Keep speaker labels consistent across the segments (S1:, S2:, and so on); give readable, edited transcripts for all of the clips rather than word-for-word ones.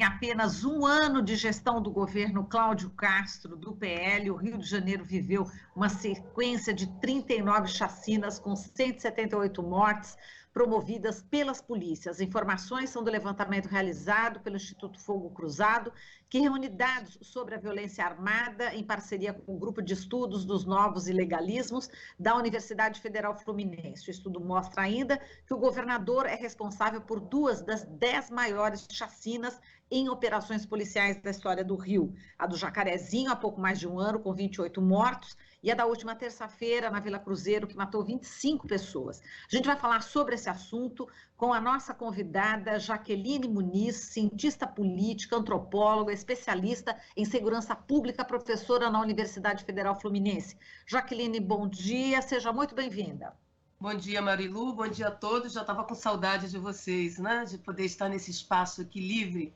S1: Em apenas um ano de gestão do governo Cláudio Castro, do PL, o Rio de Janeiro viveu uma sequência de 39 chacinas com 178 mortes promovidas pelas polícias. Informações são do levantamento realizado pelo Instituto Fogo Cruzado, que reúne dados sobre a violência armada em parceria com o Grupo de Estudos dos Novos Ilegalismos da Universidade Federal Fluminense. O estudo mostra ainda que o governador é responsável por 2 das 10 maiores chacinas em operações policiais da história do Rio. A do Jacarezinho, há pouco mais de um ano, com 28 mortos, e a da última terça-feira, na Vila Cruzeiro, que matou 25 pessoas. A gente vai falar sobre esse assunto com a nossa convidada, Jaqueline Muniz, cientista política, antropóloga, especialista em segurança pública, professora na Universidade Federal Fluminense. Jaqueline, bom dia, seja muito bem-vinda.
S2: Bom dia, Marilu, bom dia a todos. Já estava com saudade de vocês, né? De poder estar nesse espaço aqui livre,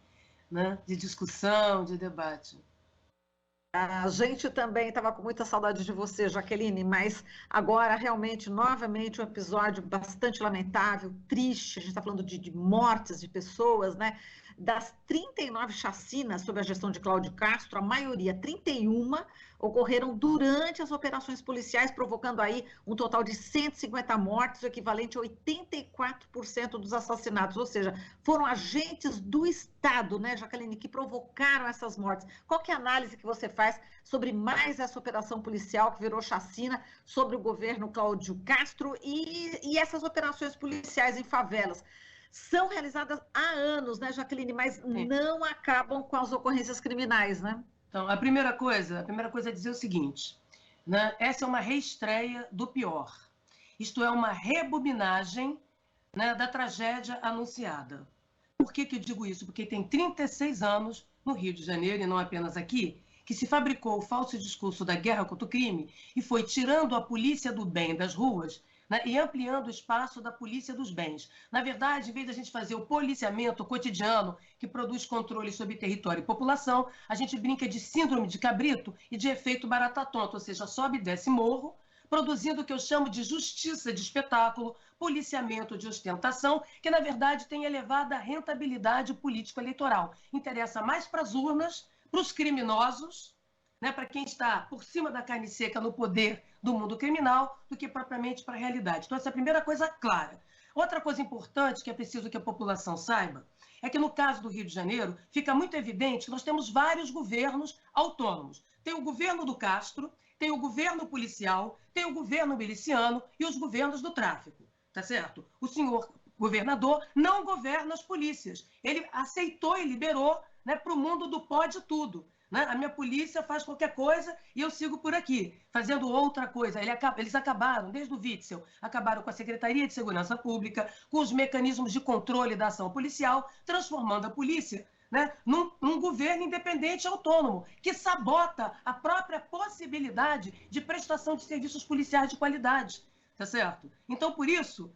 S2: né? De discussão, de debate.
S1: A gente também estava com muita saudade de você, Jaqueline, mas agora, realmente, novamente, um episódio bastante lamentável, triste. A gente está falando de mortes de pessoas, né? Das 39 chacinas sob a gestão de Cláudio Castro, a maioria, 31, ocorreram durante as operações policiais, provocando aí um total de 150 mortes, o equivalente a 84% dos assassinatos, ou seja, foram agentes do Estado, né, Jaqueline, que provocaram essas mortes. Qual que é a análise que você faz sobre mais essa operação policial que virou chacina sobre o governo Cláudio Castro e essas operações policiais em favelas? São realizadas há anos, né, Jaqueline, mas não acabam com as ocorrências criminais, né?
S2: Então, a primeira coisa é dizer o seguinte, né? Essa é uma reestreia do pior. Isto é uma rebobinagem, né, da tragédia anunciada. Por que eu digo isso? Porque tem 36 anos no Rio de Janeiro, e não apenas aqui, que se fabricou o falso discurso da guerra contra o crime e foi tirando a polícia do bem das ruas, né, e ampliando o espaço da polícia dos bens. Na verdade, em vez de a gente fazer o policiamento cotidiano, que produz controle sobre território e população, a gente brinca de síndrome de cabrito e de efeito barata tonta, ou seja, sobe e desce morro, produzindo o que eu chamo de justiça de espetáculo, policiamento de ostentação, que na verdade tem elevada rentabilidade político-eleitoral. Interessa mais para as urnas, para os criminosos, né, para quem está por cima da carne seca no poder do mundo criminal, do que propriamente para a realidade. Então, essa é a primeira coisa clara. Outra coisa importante que é preciso que a população saiba é que, no caso do Rio de Janeiro, fica muito evidente que nós temos vários governos autônomos. Tem o governo do Castro, tem o governo policial, tem o governo miliciano e os governos do tráfico, tá certo? O senhor governador não governa as polícias. Ele aceitou e liberou, né, para o mundo do pode tudo. Né? A minha polícia faz qualquer coisa e eu sigo por aqui, fazendo outra coisa. Eles acabaram, desde o Witzel, acabaram com a Secretaria de Segurança Pública, com os mecanismos de controle da ação policial, transformando a polícia, né, num governo independente e autônomo, que sabota a própria possibilidade de prestação de serviços policiais de qualidade. Tá certo? Então, por isso,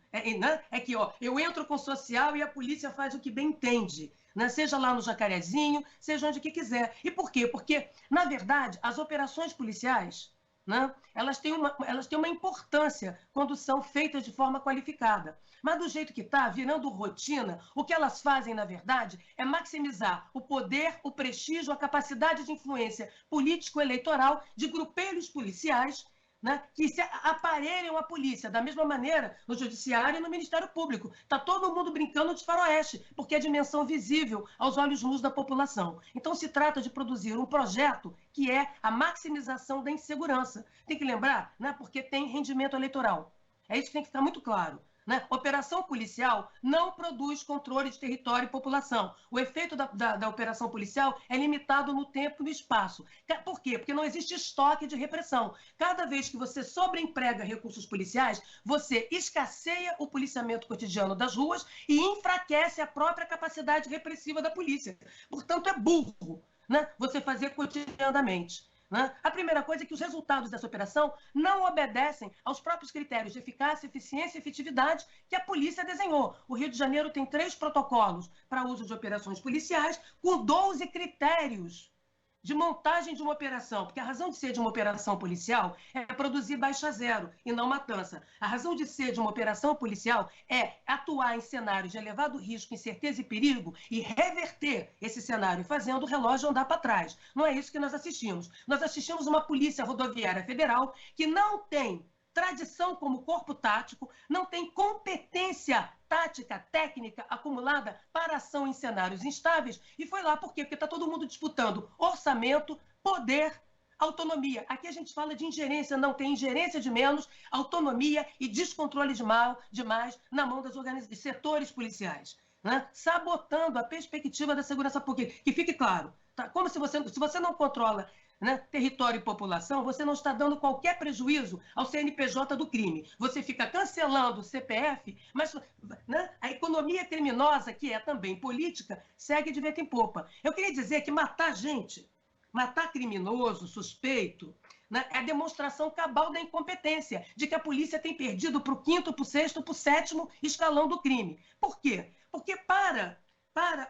S2: que eu entro com o social e a polícia faz o que bem entende. Né? Seja lá no Jacarezinho, seja onde que quiser. E por quê? Porque, na verdade, as operações policiais, né, elas têm uma importância quando são feitas de forma qualificada. Mas do jeito que está, virando rotina, o que elas fazem, na verdade, é maximizar o poder, o prestígio, a capacidade de influência político-eleitoral de grupelhos policiais, né, que se aparelham a polícia, da mesma maneira no Judiciário e no Ministério Público. Está todo mundo brincando de faroeste, porque é dimensão visível aos olhos nus da população. Então, se trata de produzir um projeto que é a maximização da insegurança. Tem que lembrar, né, porque tem rendimento eleitoral. É isso que tem que ficar muito claro. Né? Operação policial não produz controle de território e população. O efeito da operação policial é limitado no tempo e no espaço. Por quê? Porque não existe estoque de repressão. Cada vez que você sobreemprega recursos policiais, você escasseia o policiamento cotidiano das ruas e enfraquece a própria capacidade repressiva da polícia. Portanto, é burro, né, você fazer cotidianamente. Né? A primeira coisa é que os resultados dessa operação não obedecem aos próprios critérios de eficácia, eficiência e efetividade que a polícia desenhou. O Rio de Janeiro tem 3 protocolos para uso de operações policiais, com 12 critérios de montagem de uma operação, porque a razão de ser de uma operação policial é produzir baixa zero e não matança. A razão de ser de uma operação policial é atuar em cenários de elevado risco, incerteza e perigo e reverter esse cenário, fazendo o relógio andar para trás. Não é isso que nós assistimos. Nós assistimos uma Polícia Rodoviária Federal que não tem tradição como corpo tático, não tem competência tática, técnica acumulada para ação em cenários instáveis. E foi lá por quê? Porque está todo mundo disputando orçamento, poder, autonomia. Aqui a gente fala de ingerência, não tem ingerência de menos, autonomia e descontrole demais na mão dos setores policiais, né? Sabotando a perspectiva da segurança pública. Que fique claro, tá? Como se você não controla, né, território e população, você não está dando qualquer prejuízo ao CNPJ do crime. Você fica cancelando o CPF, mas, né, a economia criminosa, que é também política, segue de vento em popa. Eu queria dizer que matar gente, matar criminoso, suspeito, né, é a demonstração cabal da incompetência, de que a polícia tem perdido para o 5º, para o 6º, para o 7º escalão do crime. Por quê? Porque para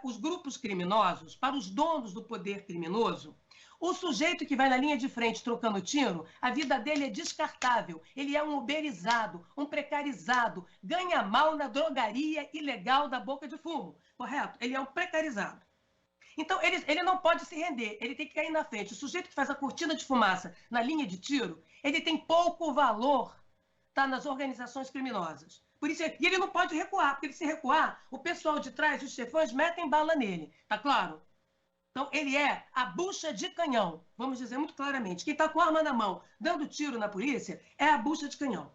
S2: os grupos criminosos, para os donos do poder criminoso, o sujeito que vai na linha de frente trocando tiro, a vida dele é descartável. Ele é um uberizado, um precarizado, ganha mal na drogaria ilegal da boca de fumo, correto? Ele é um precarizado. Então, ele não pode se render, ele tem que cair na frente. O sujeito que faz a cortina de fumaça na linha de tiro, ele tem pouco valor, tá, nas organizações criminosas. Por isso, e ele não pode recuar, porque se recuar, o pessoal de trás, os chefões, metem bala nele, tá claro? Então, ele é a bucha de canhão, vamos dizer muito claramente. Quem está com a arma na mão, dando tiro na polícia, é a bucha de canhão.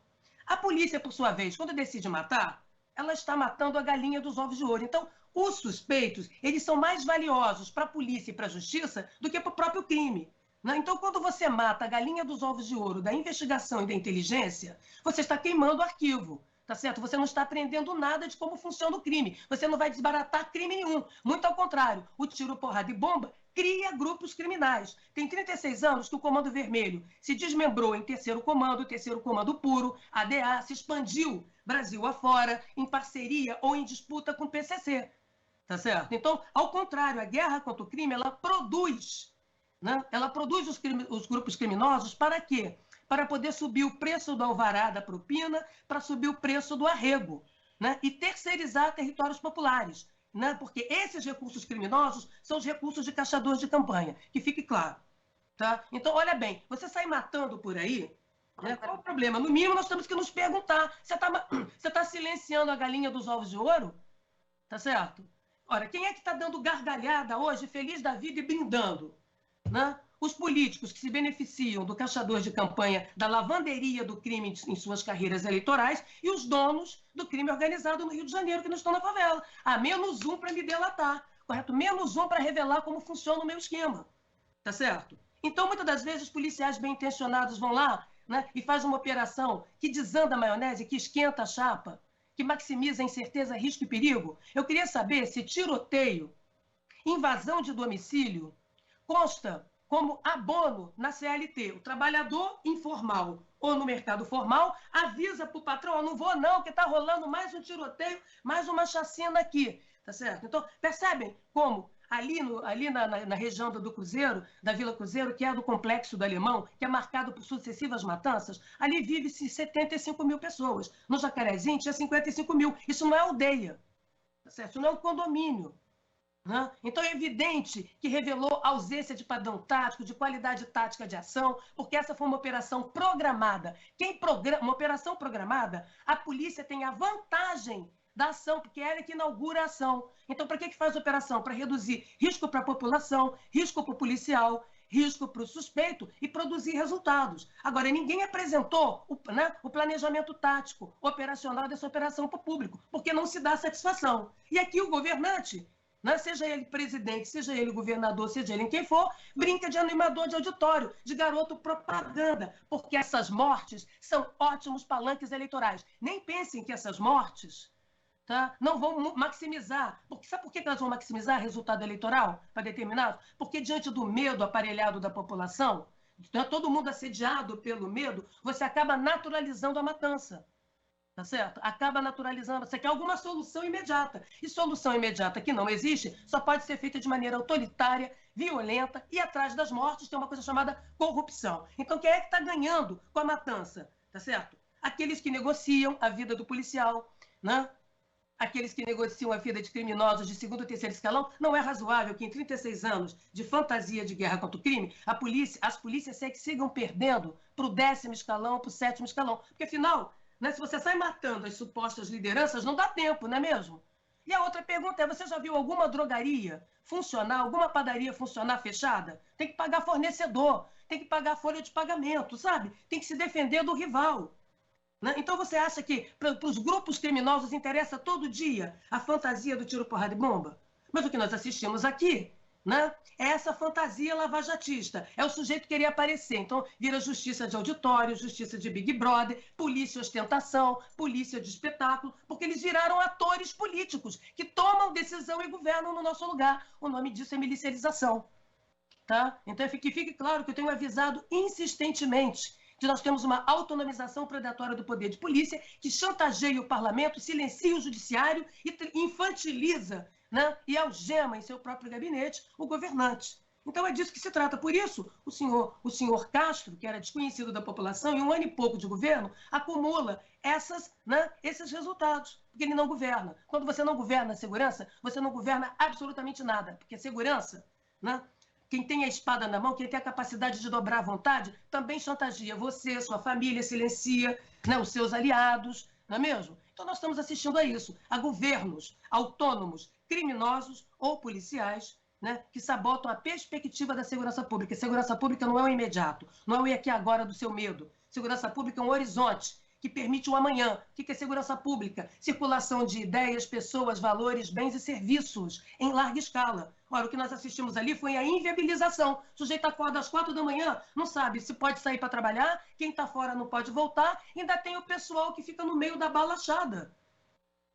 S2: A polícia, por sua vez, quando decide matar, ela está matando a galinha dos ovos de ouro. Então, os suspeitos, eles são mais valiosos para a polícia e para a justiça do que para o próprio crime, né? Então, quando você mata a galinha dos ovos de ouro da investigação e da inteligência, você está queimando o arquivo. Tá certo? Você não está aprendendo nada de como funciona o crime. Você não vai desbaratar crime nenhum. Muito ao contrário, o tiro, porrada e bomba cria grupos criminais. Tem 36 anos que o Comando Vermelho se desmembrou em terceiro comando puro, ADA, se expandiu Brasil afora, em parceria ou em disputa com o PCC. Tá certo? Então, ao contrário, a guerra contra o crime, ela produz, né? Ela produz os grupos criminosos para quê? Para poder subir o preço do alvará da propina, para subir o preço do arrego, né? E terceirizar territórios populares, né? Porque esses recursos criminosos são os recursos de caçadores de campanha, que fique claro. Tá? Então, olha bem, você sai matando por aí, né? Qual o problema? No mínimo, nós temos que nos perguntar, você tá silenciando a galinha dos ovos de ouro? Tá certo? Ora, quem é que está dando gargalhada hoje, feliz da vida e brindando, né? Os políticos que se beneficiam do caçador de campanha, da lavanderia do crime em suas carreiras eleitorais, e os donos do crime organizado no Rio de Janeiro, que não estão na favela. -1 para me delatar, correto? -1 para revelar como funciona o meu esquema, tá certo? Então, muitas das vezes, os policiais bem-intencionados vão lá, né, e fazem uma operação que desanda a maionese, que esquenta a chapa, que maximiza a incerteza, risco e perigo. Eu queria saber se tiroteio, invasão de domicílio, consta como abono na CLT. O trabalhador informal ou no mercado formal avisa para o patrão, não vou não, que está rolando mais um tiroteio, mais uma chacina aqui, tá certo? Então, percebem como ali na região do Cruzeiro, da Vila Cruzeiro, que é do Complexo do Alemão, que é marcado por sucessivas matanças, ali vive-se 75 mil pessoas. No Jacarezinho tinha 55 mil. Isso não é aldeia, tá certo? Isso não é um condomínio. Então é evidente que revelou ausência de padrão tático, de qualidade tática de ação, porque essa foi uma operação programada. Uma operação programada, a polícia tem a vantagem da ação, porque é ela que inaugura a ação. Então, para que faz a operação? Para reduzir risco para a população, risco para o policial, risco para o suspeito e produzir resultados. Agora, ninguém apresentou o planejamento tático, operacional dessa operação para o público, porque não se dá satisfação. E aqui o governante, seja ele presidente, seja ele governador, seja ele quem for, brinca de animador de auditório, de garoto propaganda, porque essas mortes são ótimos palanques eleitorais. Nem pensem que essas mortes, tá, não vão maximizar. Sabe por que elas vão maximizar resultado eleitoral para determinado? Porque diante do medo aparelhado da população, todo mundo assediado pelo medo, você acaba naturalizando a matança. tá certo? Acaba naturalizando. Você quer alguma solução imediata. E solução imediata que não existe só pode ser feita de maneira autoritária, violenta e atrás das mortes tem uma coisa chamada corrupção. Então, quem é que está ganhando com a matança? Tá certo? Aqueles que negociam a vida do policial, né? Aqueles que negociam a vida de criminosos de segundo e terceiro escalão. Não é razoável que em 36 anos de fantasia de guerra contra o crime, as polícias sigam perdendo para o 10º escalão, para o 7º escalão. Porque, afinal, né, se você sai matando as supostas lideranças, não dá tempo, não é mesmo? E a outra pergunta é, você já viu alguma drogaria funcionar, alguma padaria funcionar fechada? Tem que pagar fornecedor, tem que pagar folha de pagamento, sabe? Tem que se defender do rival. Né? Então você acha que para os grupos criminosos interessa todo dia a fantasia do tiro, porrada e bomba? Mas o que nós assistimos aqui, né, é essa fantasia lavajatista. É o sujeito querer aparecer. Então vira justiça de auditório, justiça de Big Brother, polícia ostentação, polícia de espetáculo, porque eles viraram atores políticos que tomam decisão e governam no nosso lugar. O nome disso é milicialização. Tá? Então que fique claro que eu tenho avisado insistentemente que nós temos uma autonomização predatória do poder de polícia que chantageia o parlamento, silencia o judiciário e infantiliza, né, e algema em seu próprio gabinete o governante. Então é disso que se trata. Por isso, o senhor Castro, que era desconhecido da população, em 1 ano e pouco de governo, acumula esses resultados, porque ele não governa. Quando você não governa a segurança, você não governa absolutamente nada, porque segurança, né, quem tem a espada na mão, quem tem a capacidade de dobrar à vontade, também chantageia você, sua família, silencia, né, os seus aliados, não é mesmo? Então nós estamos assistindo a isso, a governos autônomos, criminosos ou policiais, né, que sabotam a perspectiva da segurança pública. Segurança pública não é o imediato, não é o aqui e agora do seu medo. Segurança pública é um horizonte que permite o amanhã. O que é segurança pública? Circulação de ideias, pessoas, valores, bens e serviços em larga escala. Ora, o que nós assistimos ali foi a inviabilização. O sujeito acorda às 4 da manhã, não sabe se pode sair para trabalhar, quem está fora não pode voltar, ainda tem o pessoal que fica no meio da balachada.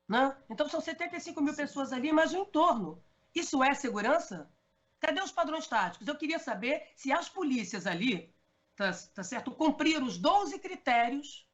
S2: Né? Então, são 75 mil pessoas ali, mas o entorno. Isso é segurança? Cadê os padrões táticos? Eu queria saber se as polícias ali, tá certo, cumpriram os 12 critérios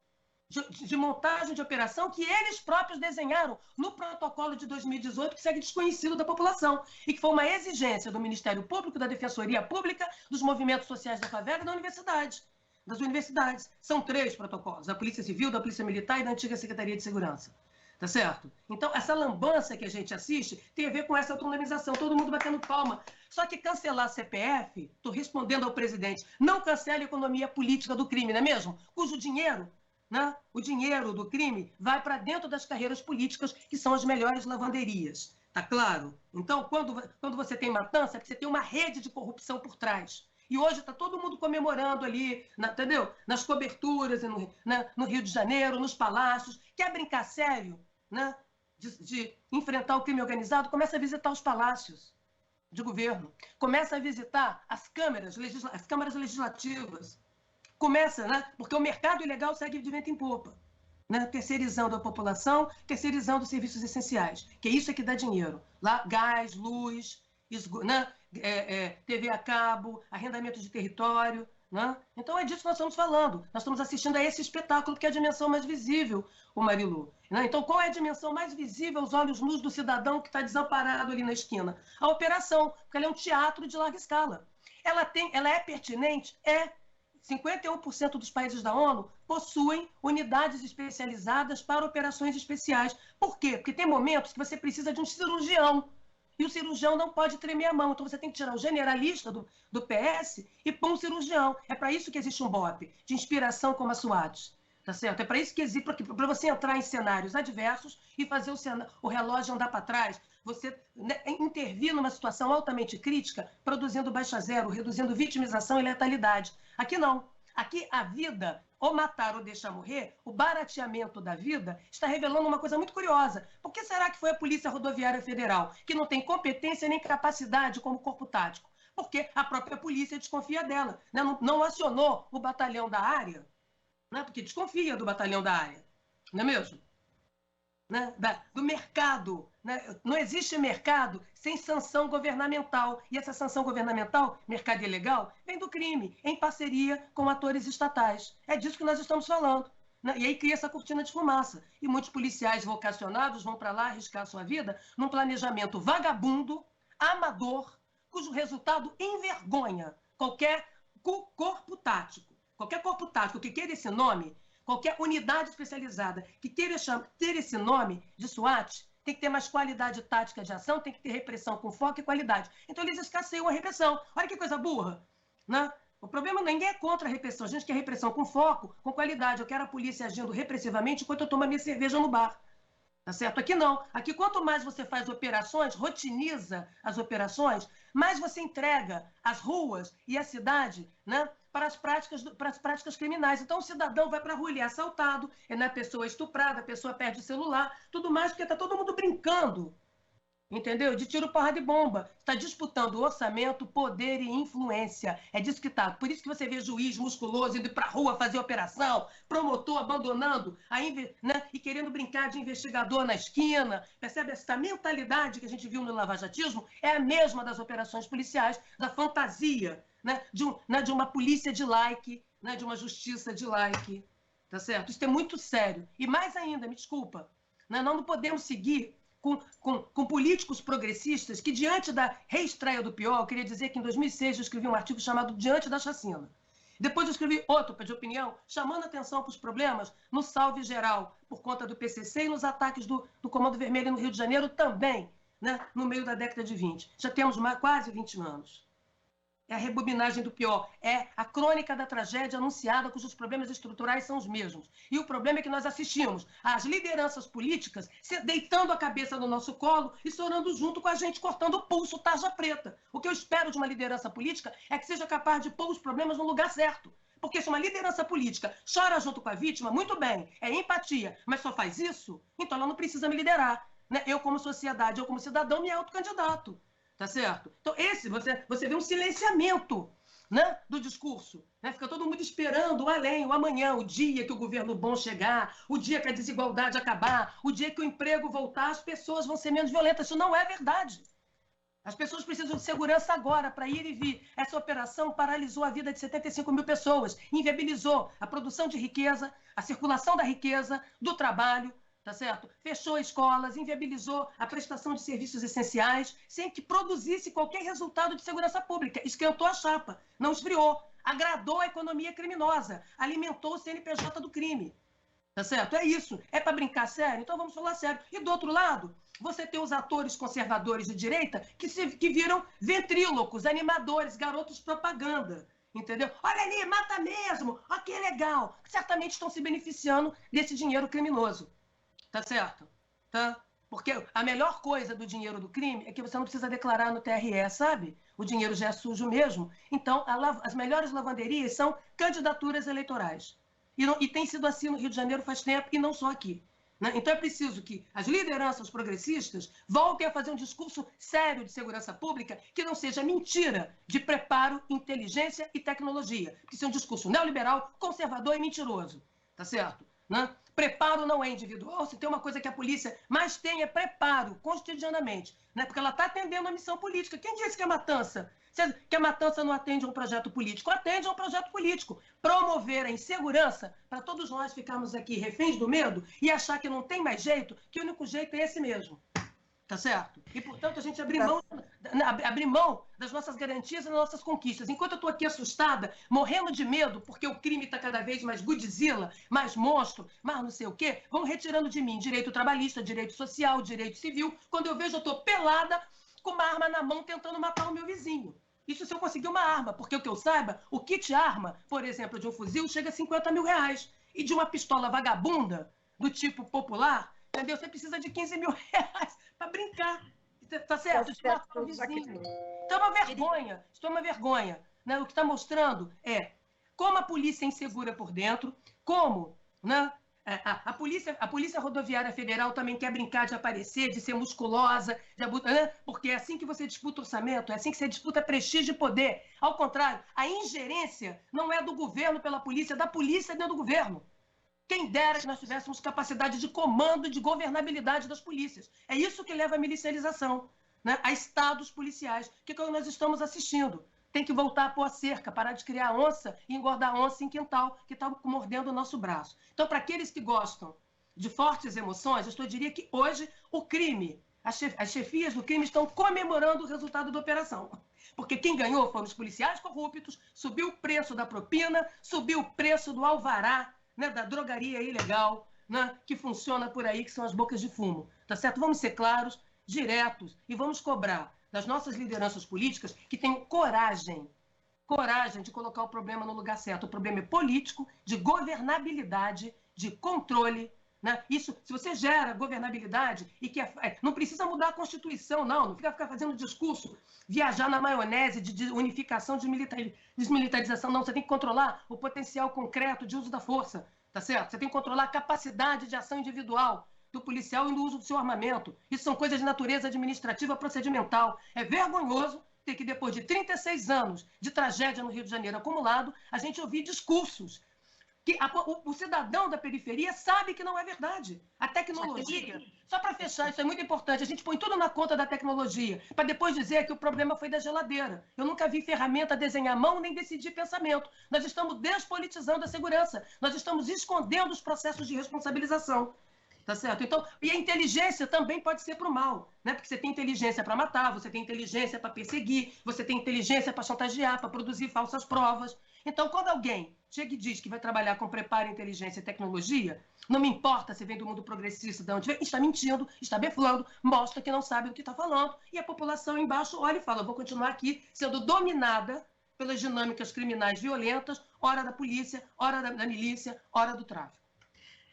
S2: de montagem de operação que eles próprios desenharam no protocolo de 2018, que segue desconhecido da população, e que foi uma exigência do Ministério Público, da Defensoria Pública, dos movimentos sociais da favela e das universidades. São 3 protocolos, da Polícia Civil, da Polícia Militar e da antiga Secretaria de Segurança. Tá certo? Então, essa lambança que a gente assiste tem a ver com essa autonomização, todo mundo batendo palma. Só que cancelar a CPF, estou respondendo ao presidente, não cancela a economia política do crime, não é mesmo? Cujo dinheiro, né, o dinheiro do crime vai para dentro das carreiras políticas, que são as melhores lavanderias. Tá claro? Então, quando você tem matança, é porque você tem uma rede de corrupção por trás. E hoje está todo mundo comemorando ali, entendeu? Nas coberturas, no Rio de Janeiro, nos palácios. Quer brincar sério, né, de enfrentar o crime organizado? Começa a visitar os palácios de governo. Começa a visitar as câmaras legislativas. Começa, né? Porque o mercado ilegal segue de vento em popa. Né? Terceirizando a população, terceirizando os serviços essenciais. Que isso é que dá dinheiro. Lá, gás, luz, né? TV a cabo, arrendamento de território. Né? Então é disso que nós estamos falando. Nós estamos assistindo a esse espetáculo que é a dimensão mais visível, o Marilu. Né? Então qual é a dimensão mais visível aos olhos nus do cidadão que está desamparado ali na esquina? A operação, porque ela é um teatro de larga escala. Ela é pertinente? É. 51% dos países da ONU possuem unidades especializadas para operações especiais. Por quê? Porque tem momentos que você precisa de um cirurgião. E o cirurgião não pode tremer a mão. Então você tem que tirar o generalista do PS e pôr um cirurgião. É para isso que existe um BOP, de inspiração como a SWAT. Tá certo? É para isso que existe, para você entrar em cenários adversos e fazer o relógio andar para trás. Você, né, intervir numa situação altamente crítica, produzindo baixa zero, reduzindo vitimização e letalidade. Aqui não. Aqui a vida, ou matar ou deixar morrer, o barateamento da vida, está revelando uma coisa muito curiosa. Por que será que foi a Polícia Rodoviária Federal, que não tem competência nem capacidade como corpo tático? Porque a própria polícia desconfia dela. Né? Não acionou o batalhão da área, né? Porque desconfia do batalhão da área. Não é mesmo? Né? Do mercado. Né? Não existe mercado sem sanção governamental. E essa sanção governamental, mercado ilegal, vem do crime, em parceria com atores estatais. É disso que nós estamos falando. né? E aí cria essa cortina de fumaça. E muitos policiais vocacionados vão para lá arriscar a sua vida num planejamento vagabundo, amador, cujo resultado envergonha qualquer corpo tático. Qualquer corpo tático que queira esse nome, qualquer unidade especializada que queira ter esse nome de SWAT, tem que ter mais qualidade tática de ação, tem que ter repressão com foco e qualidade. Então eles escasseiam a repressão. Olha que coisa burra, né? O problema, ninguém é contra a repressão. A gente quer repressão com foco, com qualidade. Eu quero a polícia agindo repressivamente enquanto eu tomo a minha cerveja no bar. Tá certo? Aqui não. Aqui, quanto mais você faz operações, rotiniza as operações, mais você entrega as ruas e a cidade, né, para as práticas criminais. Então, o cidadão vai para a rua, ele é assaltado, a pessoa é estuprada, a pessoa perde o celular, tudo mais, porque está todo mundo brincando. Entendeu? De tiro, porrada e bomba. Está disputando orçamento, poder e influência. É disso que está. Por isso que você vê juiz musculoso indo para a rua fazer operação, promotor abandonando, né? E querendo brincar de investigador na esquina. Percebe? Essa mentalidade que a gente viu no lavajatismo é a mesma das operações policiais, da fantasia, né? De uma polícia de like, né? De uma justiça de like. Tá certo? Isso é muito sério. E mais ainda, me desculpa, né? Nós não podemos seguir com políticos progressistas que, diante da reestreia do pior, eu queria dizer que em 2006 eu escrevi um artigo chamado Diante da Chacina. Depois eu escrevi outro, de opinião, chamando atenção para os problemas no salve geral, por conta do PCC e nos ataques do Comando Vermelho no Rio de Janeiro também, né, no meio da década de 20. Já temos quase 20 anos. É a rebobinagem do pior, é a crônica da tragédia anunciada, cujos problemas estruturais são os mesmos. E o problema é que nós assistimos às lideranças políticas deitando a cabeça no nosso colo e chorando junto com a gente, cortando o pulso tarja preta. O que eu espero de uma liderança política é que seja capaz de pôr os problemas no lugar certo. Porque se uma liderança política chora junto com a vítima, muito bem, é empatia, mas só faz isso, então ela não precisa me liderar, né? Eu, como sociedade, eu, como cidadão, me autocandidato. Tá certo? Então, você vê um silenciamento, né, do discurso. Né? Fica todo mundo esperando o além, o amanhã, o dia que o governo bom chegar, o dia que a desigualdade acabar, o dia que o emprego voltar, as pessoas vão ser menos violentas. Isso não é verdade. As pessoas precisam de segurança agora para ir e vir. Essa operação paralisou a vida de 75 mil pessoas, inviabilizou a produção de riqueza, a circulação da riqueza, do trabalho, tá certo? Fechou escolas, inviabilizou a prestação de serviços essenciais, sem que produzisse qualquer resultado de segurança pública. Esquentou a chapa, não esfriou, agradou a economia criminosa, alimentou o CNPJ do crime. Tá certo? É isso. É para brincar sério? Então vamos falar sério. E do outro lado, você tem os atores conservadores de direita que viram ventrílocos, animadores, garotos propaganda. Entendeu? Olha ali, mata mesmo, olha que legal. Certamente estão se beneficiando desse dinheiro criminoso. Tá certo? Tá? Porque a melhor coisa do dinheiro do crime é que você não precisa declarar no TRE, sabe? O dinheiro já é sujo mesmo. Então, as melhores lavanderias são candidaturas eleitorais. E tem sido assim no Rio de Janeiro faz tempo, e não só aqui. Né? Então, é preciso que as lideranças progressistas voltem a fazer um discurso sério de segurança pública que não seja mentira de preparo, inteligência e tecnologia. Que isso é um discurso neoliberal, conservador e mentiroso. Tá certo? Né? Preparo não é individual. Se tem uma coisa que a polícia mais tem é preparo, cotidianamente, né? Porque ela está atendendo a missão política. Quem disse que a matança não atende a um projeto político? Atende a um projeto político. Promover a insegurança para todos nós ficarmos aqui reféns do medo e achar que não tem mais jeito, que o único jeito é esse mesmo. Tá certo? E, portanto, a gente abrir mão das nossas garantias e das nossas conquistas. Enquanto eu estou aqui assustada, morrendo de medo, porque o crime está cada vez mais Godzilla, mais monstro, mais não sei o quê, vão retirando de mim direito trabalhista, direito social, direito civil. Quando eu vejo, eu estou pelada, com uma arma na mão, tentando matar o meu vizinho. Isso se eu conseguir uma arma, porque o que eu saiba, o kit arma, por exemplo, de um fuzil, chega a 50 mil reais. E de uma pistola vagabunda, do tipo popular, entendeu? Você precisa de 15 mil reais para brincar. Tá certo? De matar o vizinho. Então é uma vergonha. Isso é uma vergonha. Né? O que está mostrando é como a polícia é insegura por dentro, como, né, a Polícia Rodoviária Federal também quer brincar de aparecer, de ser musculosa, né? Porque é assim que você disputa orçamento, é assim que você disputa prestígio e poder. Ao contrário, a ingerência não é do governo pela polícia, é da polícia dentro do governo. Quem dera que nós tivéssemos capacidade de comando e de governabilidade das polícias. É isso que leva à milicialização, né? A estados policiais, que é o que nós estamos assistindo. tem que voltar a pôr a cerca, parar de criar onça e engordar onça em quintal, que está mordendo o nosso braço. Então, para aqueles que gostam de fortes emoções, eu diria que hoje o crime, as chefias do crime estão comemorando o resultado da operação. Porque quem ganhou foram os policiais corruptos, subiu o preço da propina, subiu o preço do alvará, né, da drogaria ilegal, né, que funciona por aí, que são as bocas de fumo. Tá certo? Vamos ser claros, diretos, e vamos cobrar das nossas lideranças políticas que tenham coragem de colocar o problema no lugar certo. O problema é político, de governabilidade, de controle, né? Isso, se você gera governabilidade e que não precisa mudar a Constituição, não fica fazendo discurso, viajar na maionese de unificação, de desmilitarização, não. Você tem que controlar o potencial concreto de uso da força, tá certo? Você tem que controlar a capacidade de ação individual do policial e no uso do seu armamento. Isso são coisas de natureza administrativa procedimental. É vergonhoso ter que, depois de 36 anos de tragédia no Rio de Janeiro acumulado, a gente ouvir discursos que o cidadão da periferia sabe que não é verdade. A tecnologia, só para fechar, isso é muito importante, a gente põe tudo na conta da tecnologia, para depois dizer que o problema foi da geladeira. Eu nunca vi ferramenta desenhar a mão nem decidir pensamento. Nós estamos despolitizando a segurança, nós estamos escondendo os processos de responsabilização. Tá certo? Então, e a inteligência também pode ser para o mal, né? Porque você tem inteligência para matar, você tem inteligência para perseguir, você tem inteligência para chantagear, para produzir falsas provas. Então, quando alguém chega e diz que vai trabalhar com preparo, inteligência e tecnologia, não me importa se vem do mundo progressista, de onde vem, está mentindo, está beflando, mostra que não sabe do que está falando, e a população embaixo olha e fala, vou continuar aqui sendo dominada pelas dinâmicas criminais violentas, hora da polícia, hora da milícia, hora do tráfico.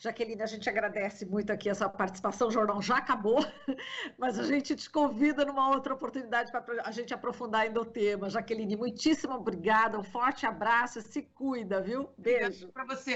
S1: Jaqueline, a gente agradece muito aqui a sua participação, o jornal já acabou, mas a gente te convida numa outra oportunidade para a gente aprofundar ainda o tema. Jaqueline, muitíssimo obrigada, um forte abraço, se cuida, viu? Beijo.
S2: Para você.